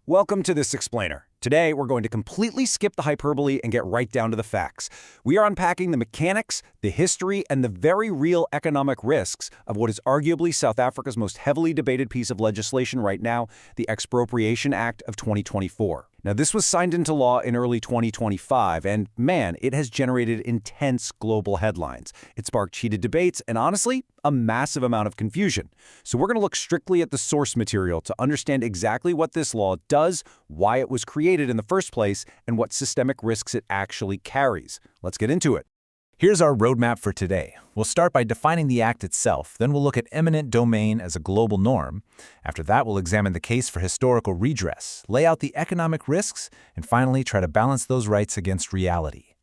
Welcome to this explainer. Today, we're going to completely skip the hyperbole and get right down to the facts. We are unpacking the mechanics, the history, and the very real economic risks of what is arguably South Africa's most heavily debated piece of legislation right now, the Expropriation Act of 2024. Now, this was signed into law in early 2025, and man, it has generated intense global headlines. It sparked heated debates and, honestly, a massive amount of confusion. So we're going to look strictly at the source material to understand exactly what this law does, why it was created in the first place, and what systemic risks it actually carries. Let's get into it. Here's our roadmap for today. We'll start by defining the Act itself, then we'll look at eminent domain as a global norm. After that, we'll examine the case for historical redress, lay out the economic risks, and finally try to balance those rights against reality.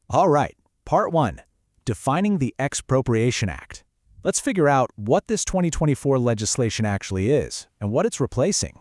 All right, Part 1. Defining the Expropriation Act. Let's figure out what this 2024 legislation actually is and what it's replacing.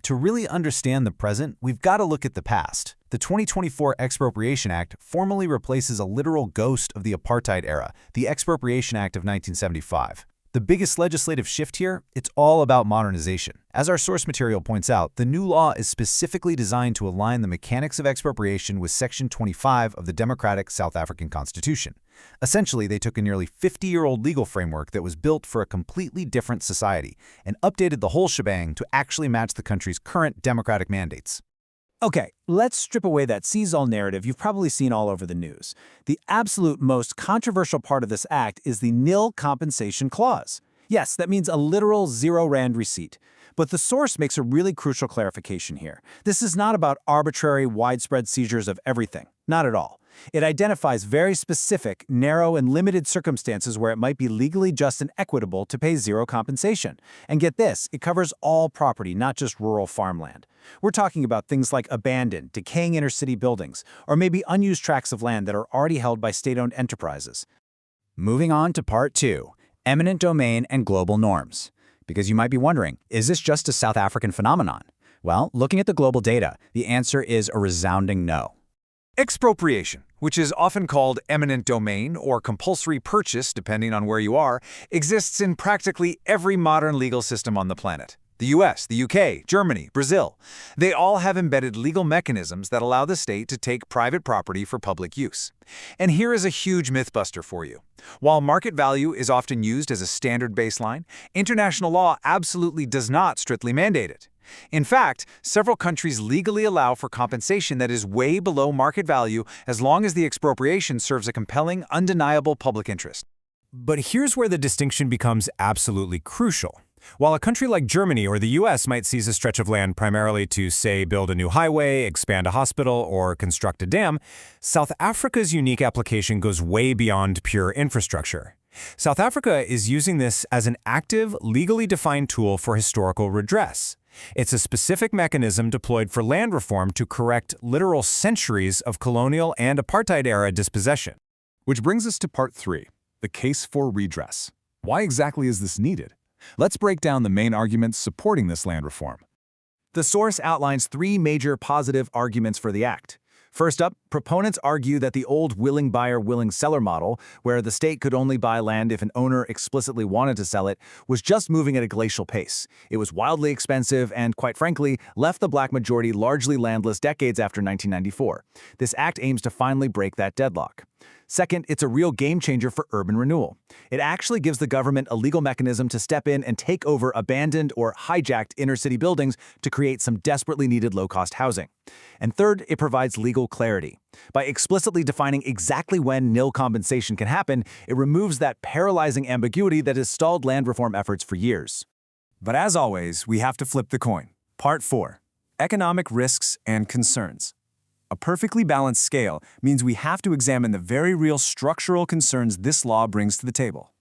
To really understand the present, we've got to look at the past. The 2024 Expropriation Act formally replaces a literal ghost of the apartheid era, the Expropriation Act of 1975. The biggest legislative shift here, it's all about modernization. As our source material points out, the new law is specifically designed to align the mechanics of expropriation with Section 25 of the democratic South African Constitution. Essentially, they took a nearly 50-year-old legal framework that was built for a completely different society and updated the whole shebang to actually match the country's current democratic mandates. Okay, let's strip away that seize-all narrative you've probably seen all over the news. The absolute most controversial part of this act is the nil compensation clause. Yes, that means a literal zero-rand receipt. But the source makes a really crucial clarification here. This is not about arbitrary, widespread seizures of everything. Not at all. It identifies very specific, narrow, and limited circumstances where it might be legally just and equitable to pay zero compensation. And get this, it covers all property, not just rural farmland. We're talking about things like abandoned, decaying inner-city buildings, or maybe unused tracts of land that are already held by state-owned enterprises. Moving on to Part 2, eminent domain and global norms. Because you might be wondering, is this just a South African phenomenon? Well, looking at the global data, the answer is a resounding no. Expropriation, which is often called eminent domain or compulsory purchase depending on where you are, exists in practically every modern legal system on the planet. The US, the UK, Germany, Brazil. They all have embedded legal mechanisms that allow the state to take private property for public use. And here is a huge mythbuster for you. While market value is often used as a standard baseline, international law absolutely does not strictly mandate it. In fact, several countries legally allow for compensation that is way below market value as long as the expropriation serves a compelling, undeniable public interest. But here's where the distinction becomes absolutely crucial. While a country like Germany or the US might seize a stretch of land primarily to, say, build a new highway, expand a hospital, or construct a dam, South Africa's unique application goes way beyond pure infrastructure. South Africa is using this as an active, legally defined tool for historical redress. It's a specific mechanism deployed for land reform to correct literal centuries of colonial and apartheid-era dispossession. Which brings us to Part 3, the case for redress. Why exactly is this needed? Let's break down the main arguments supporting this land reform. The source outlines three major positive arguments for the act. First up, proponents argue that the old willing buyer, willing seller model, where the state could only buy land if an owner explicitly wanted to sell it, was just moving at a glacial pace. It was wildly expensive and, quite frankly, left the black majority largely landless decades after 1994. This act aims to finally break that deadlock. Second, it's a real game-changer for urban renewal. It actually gives the government a legal mechanism to step in and take over abandoned or hijacked inner-city buildings to create some desperately needed low-cost housing. And third, it provides legal clarity. By explicitly defining exactly when nil compensation can happen, it removes that paralyzing ambiguity that has stalled land reform efforts for years. But as always, we have to flip the coin. Part 4, economic risks and concerns. A perfectly balanced scale means we have to examine the very real structural concerns this law brings to the table.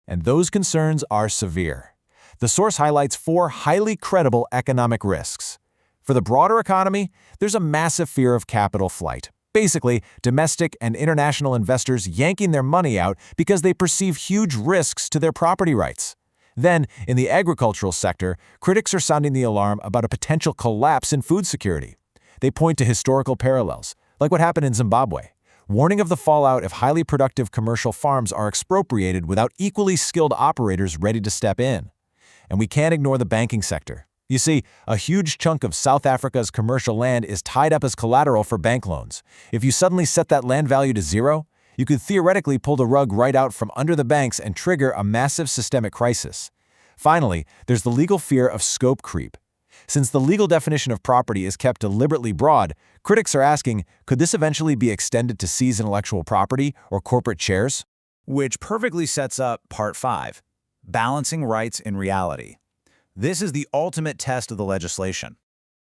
And those concerns are severe. The source highlights 4 highly credible economic risks. For the broader economy, there's a massive fear of capital flight. Basically, domestic and international investors yanking their money out because they perceive huge risks to their property rights. Then, in the agricultural sector, critics are sounding the alarm about a potential collapse in food security. They point to historical parallels, like what happened in Zimbabwe, warning of the fallout if highly productive commercial farms are expropriated without equally skilled operators ready to step in. And we can't ignore the banking sector. You see, a huge chunk of South Africa's commercial land is tied up as collateral for bank loans. If you suddenly set that land value to zero, you could theoretically pull the rug right out from under the banks and trigger a massive systemic crisis. Finally, there's the legal fear of scope creep. Since the legal definition of property is kept deliberately broad, critics are asking, could this eventually be extended to seize intellectual property or corporate shares? Which perfectly sets up Part 5, Balancing Rights in Reality. This is the ultimate test of the legislation.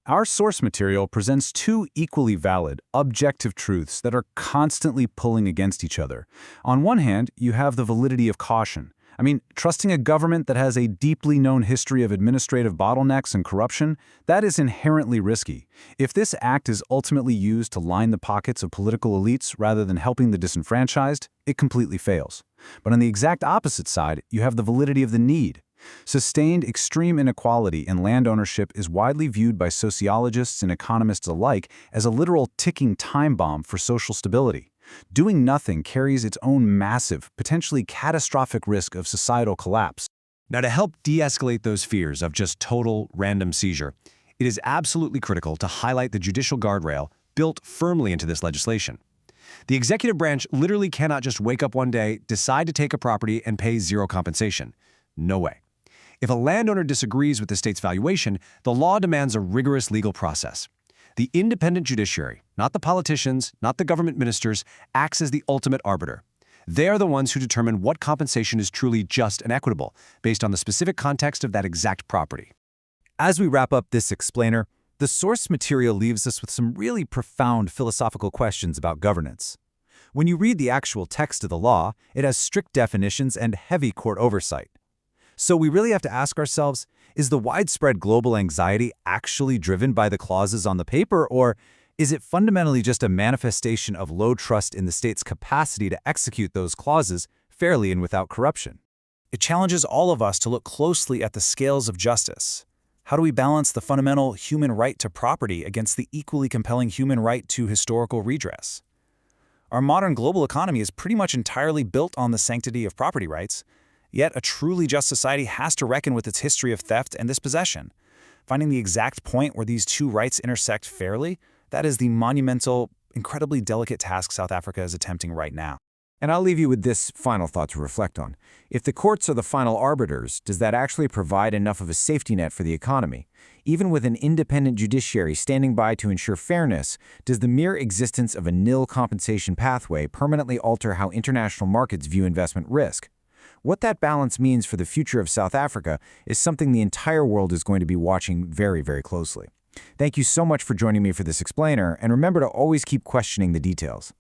Our source material presents two equally valid, objective truths that are constantly pulling against each other. On one hand, you have the validity of caution. Trusting a government that has a deeply known history of administrative bottlenecks and corruption, that is inherently risky. If this act is ultimately used to line the pockets of political elites rather than helping the disenfranchised, it completely fails. But on the exact opposite side, you have the validity of the need. Sustained extreme inequality in land ownership is widely viewed by sociologists and economists alike as a literal ticking time bomb for social stability. Doing nothing carries its own massive, potentially catastrophic risk of societal collapse. Now, to help de-escalate those fears of just total random seizure, it is absolutely critical to highlight the judicial guardrail built firmly into this legislation. The executive branch literally cannot just wake up one day, decide to take a property, and pay zero compensation. No way. If a landowner disagrees with the state's valuation, the law demands a rigorous legal process. The independent judiciary, not the politicians, not the government ministers, acts as the ultimate arbiter. They are the ones who determine what compensation is truly just and equitable, based on the specific context of that exact property. As we wrap up this explainer, the source material leaves us with some really profound philosophical questions about governance. When you read the actual text of the law, it has strict definitions and heavy court oversight. So we really have to ask ourselves, is the widespread global anxiety actually driven by the clauses on the paper, or is it fundamentally just a manifestation of low trust in the state's capacity to execute those clauses fairly and without corruption? It challenges all of us to look closely at the scales of justice. How do we balance the fundamental human right to property against the equally compelling human right to historical redress? Our modern global economy is pretty much entirely built on the sanctity of property rights. Yet a truly just society has to reckon with its history of theft and dispossession. Finding the exact point where these two rights intersect fairly, that is the monumental, incredibly delicate task South Africa is attempting right now. And I'll leave you with this final thought to reflect on. If the courts are the final arbiters, does that actually provide enough of a safety net for the economy? Even with an independent judiciary standing by to ensure fairness, does the mere existence of a nil compensation pathway permanently alter how international markets view investment risk? What that balance means for the future of South Africa is something the entire world is going to be watching very, very closely. Thank you so much for joining me for this explainer, and remember to always keep questioning the details.